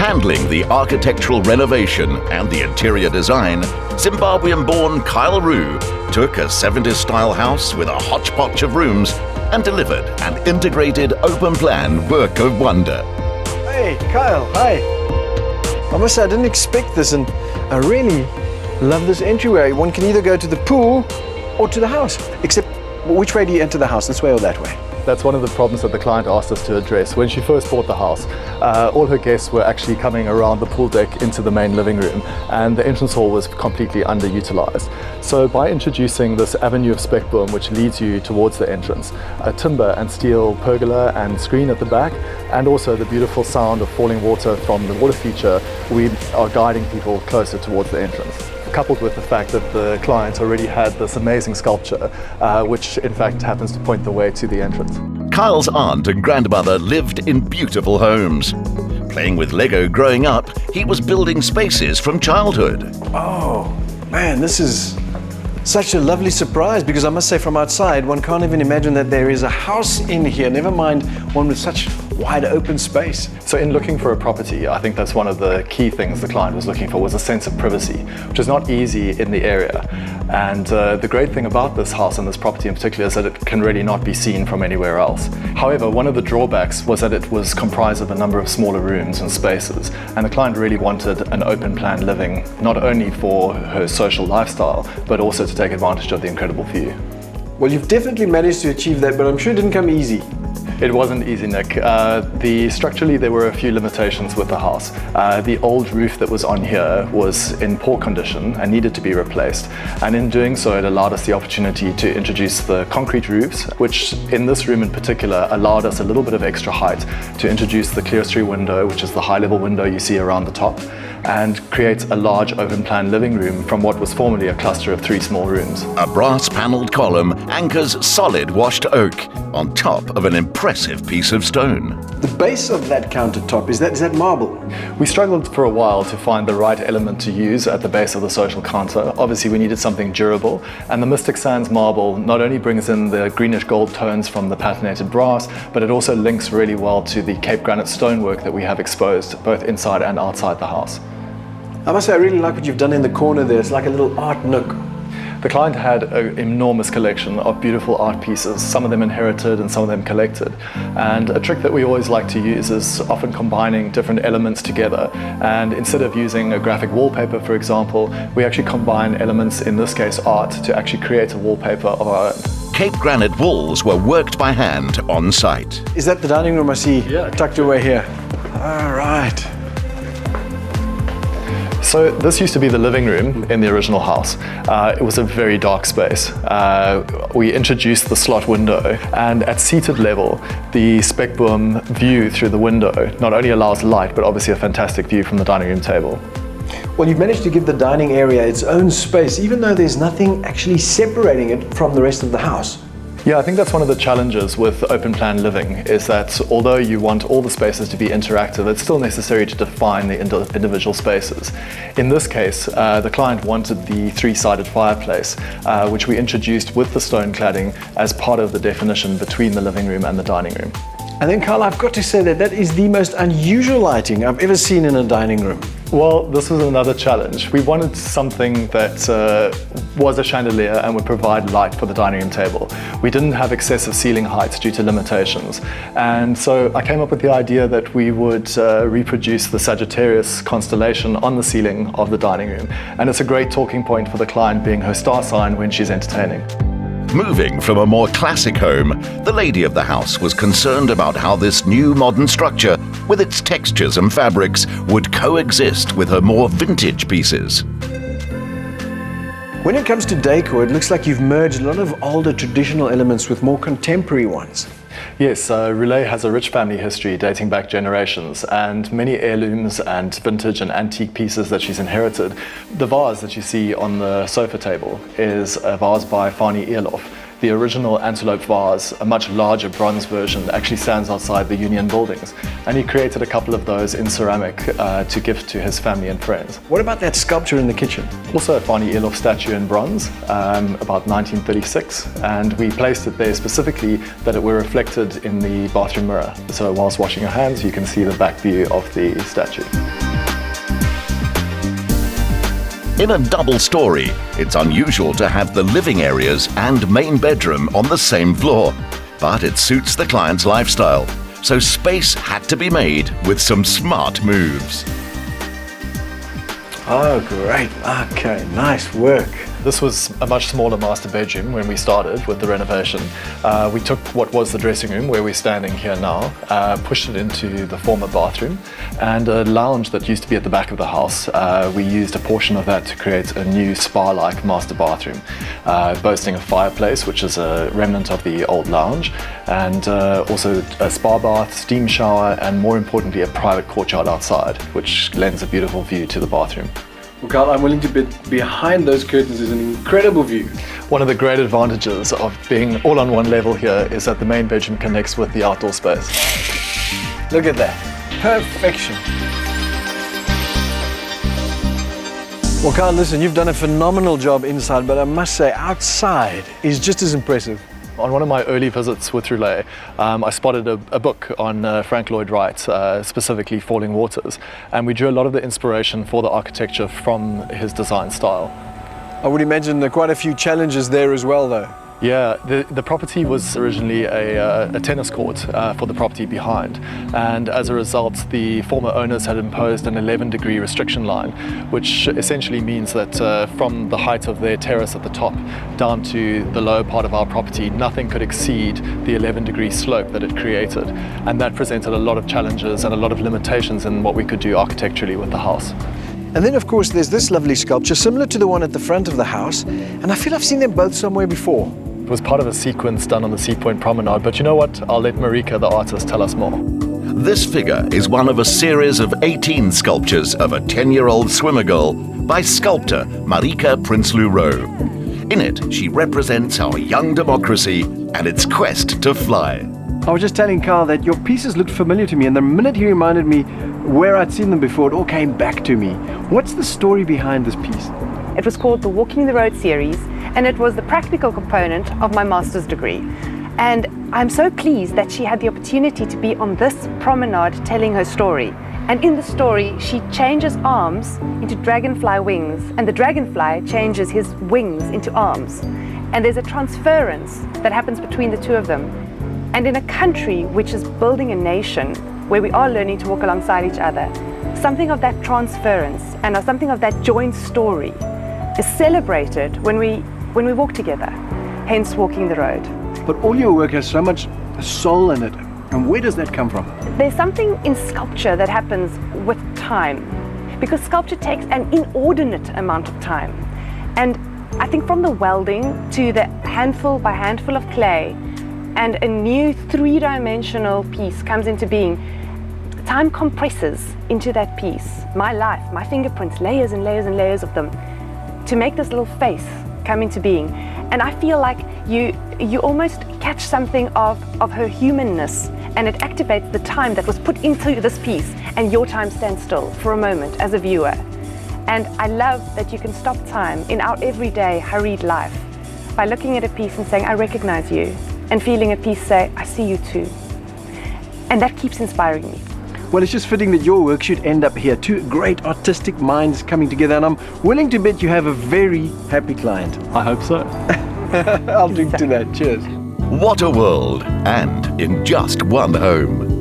Handling the architectural renovation and the interior design, Zimbabwean-born Kyle Roux took a 70s style house with a hotch-potch of rooms and delivered an integrated open-plan work of wonder. Hey, Kyle, hi. I must say, I didn't expect this, and I really love this entryway. One can either go to the pool or to the house, except which way do you enter the house, this way or that way? That's one of the problems that the client asked us to address. When she first bought the house, all her guests were actually coming around the pool deck into the main living room, and the entrance hall was completely underutilized. So by introducing this avenue of spec boom which leads you towards the entrance, a timber and steel pergola and screen at the back, and also the beautiful sound of falling water from the water feature, we are guiding people closer towards the entrance. Coupled with the fact that the client already had this amazing sculpture, which in fact happens to point the way to the entrance. Kyle's aunt and grandmother lived in beautiful homes. Playing with Lego growing up, he was building spaces from childhood. Oh, man, this is such a lovely surprise, because I must say from outside, one can't even imagine that there is a house in here, never mind one with such wide open space. So in looking for a property, I think that's one of the key things the client was looking for, was a sense of privacy, which is not easy in the area. And the great thing about this house and this property in particular is that it can really not be seen from anywhere else. However, one of the drawbacks was that it was comprised of a number of smaller rooms and spaces, and the client really wanted an open plan living, not only for her social lifestyle, but also to take advantage of the incredible view. Well, you've definitely managed to achieve that, but I'm sure it didn't come easy. It wasn't easy, Nick. Structurally, there were a few limitations with the house. The old roof that was on here was in poor condition and needed to be replaced. And in doing so, it allowed us the opportunity to introduce the concrete roofs, which in this room in particular allowed us a little bit of extra height to introduce the clerestory window, which is the high-level window you see around the top, and create a large open-plan living room from what was formerly a cluster of 3 small rooms. A brass-panelled column anchors solid washed oak on top of an impressive piece of stone. The base of that countertop, is that marble? We struggled for a while to find the right element to use at the base of the social counter. Obviously, we needed something durable, and the Mystic Sands marble not only brings in the greenish gold tones from the patinated brass, but it also links really well to the Cape granite stonework that we have exposed both inside and outside the house. I must say, I really like what you've done in the corner there. It's like a little art nook. The client had an enormous collection of beautiful art pieces, some of them inherited and some of them collected. And a trick that we always like to use is often combining different elements together. And instead of using a graphic wallpaper, for example, we actually combine elements, in this case art, to actually create a wallpaper of our own. Cape granite walls were worked by hand on site. Is that the dining room I see tucked away here? All right. So this used to be the living room in the original house. It was a very dark space. We introduced the slot window, and at seated level, the spec boom view through the window not only allows light, but obviously a fantastic view from the dining room table. Well, you've managed to give the dining area its own space, even though there's nothing actually separating it from the rest of the house. Yeah, I think that's one of the challenges with open plan living, is that although you want all the spaces to be interactive, it's still necessary to define the individual spaces. In this case, the client wanted the 3-sided fireplace, which we introduced with the stone cladding as part of the definition between the living room and the dining room. And then, Kyle, I've got to say that is the most unusual lighting I've ever seen in a dining room. Well, this was another challenge. We wanted something that was a chandelier and would provide light for the dining room table. We didn't have excessive ceiling heights due to limitations. And so I came up with the idea that we would reproduce the Sagittarius constellation on the ceiling of the dining room. And it's a great talking point for the client, being her star sign when she's entertaining. Moving from a more classic home, the lady of the house was concerned about how this new modern structure, with its textures and fabrics, would coexist with her more vintage pieces. When it comes to decor, it looks like you've merged a lot of older traditional elements with more contemporary ones. Yes, Roullet has a rich family history dating back generations, and many heirlooms and vintage and antique pieces that she's inherited. The vase that you see on the sofa table is a vase by Fani Earlof. The original antelope vase, a much larger bronze version, actually stands outside the Union buildings. And he created a couple of those in ceramic to gift to his family and friends. What about that sculpture in the kitchen? Also a Barney Eloff statue in bronze, about 1936. And we placed it there specifically that it were reflected in the bathroom mirror. So whilst washing your hands, you can see the back view of the statue. In a double story, it's unusual to have the living areas and main bedroom on the same floor, but it suits the client's lifestyle, so space had to be made with some smart moves. Oh, great. Okay, nice work. This was a much smaller master bedroom when we started with the renovation. We took what was the dressing room, where we're standing here now, pushed it into the former bathroom, and a lounge that used to be at the back of the house. We used a portion of that to create a new spa-like master bathroom, boasting a fireplace, which is a remnant of the old lounge, and also a spa bath, steam shower, and more importantly, a private courtyard outside, which lends a beautiful view to the bathroom. Well, Kyle, I'm willing to bet behind those curtains is an incredible view. One of the great advantages of being all on one level here is that the main bedroom connects with the outdoor space. Look at that. Perfection. Well, Kyle, listen, you've done a phenomenal job inside, but I must say outside is just as impressive. On one of my early visits with Roulette, I spotted a book on Frank Lloyd Wright, specifically Falling Waters, and we drew a lot of the inspiration for the architecture from his design style. I would imagine there are quite a few challenges there as well, though. Yeah, the property was originally a tennis court for the property behind, and as a result the former owners had imposed an 11-degree restriction line, which essentially means that from the height of their terrace at the top down to the lower part of our property, nothing could exceed the 11-degree slope that it created, and that presented a lot of challenges and a lot of limitations in what we could do architecturally with the house. And then, of course, there's this lovely sculpture similar to the one at the front of the house, and I feel I've seen them both somewhere before. It was part of a sequence done on the Sea Point Promenade, but you know what? I'll let Marieke, the artist, tell us more. This figure is one of a series of 18 sculptures of a 10-year-old swimmer girl by sculptor Marieke Prinsloo-Rowe. In it, she represents our young democracy and its quest to fly. I was just telling Kyle that your pieces looked familiar to me, and the minute he reminded me where I'd seen them before, it all came back to me. What's the story behind this piece? It was called the Walking the Road series, and it was the practical component of my master's degree. And I'm so pleased that she had the opportunity to be on this promenade telling her story. And in the story, she changes arms into dragonfly wings, and the dragonfly changes his wings into arms. And there's a transference that happens between the two of them. And in a country which is building a nation where we are learning to walk alongside each other, something of that transference and something of that joint story is celebrated when we walk together, hence Walking the Road. But all your work has so much soul in it, and where does that come from? There's something in sculpture that happens with time, because sculpture takes an inordinate amount of time. And I think from the welding to the handful by handful of clay, and a new three-dimensional piece comes into being, time compresses into that piece. My life, my fingerprints, layers and layers and layers of them, to make this little face come into being. And I feel like you almost catch something of her humanness, and it activates the time that was put into this piece, and your time stands still for a moment as a viewer. And I love that you can stop time in our everyday hurried life by looking at a piece and saying, I recognize you, and feeling a piece say, I see you too. And that keeps inspiring me. Well, it's just fitting that your work should end up here. Two great artistic minds coming together, and I'm willing to bet you have a very happy client. I hope so. I'll drink to that. Cheers. What a world, and in just one home.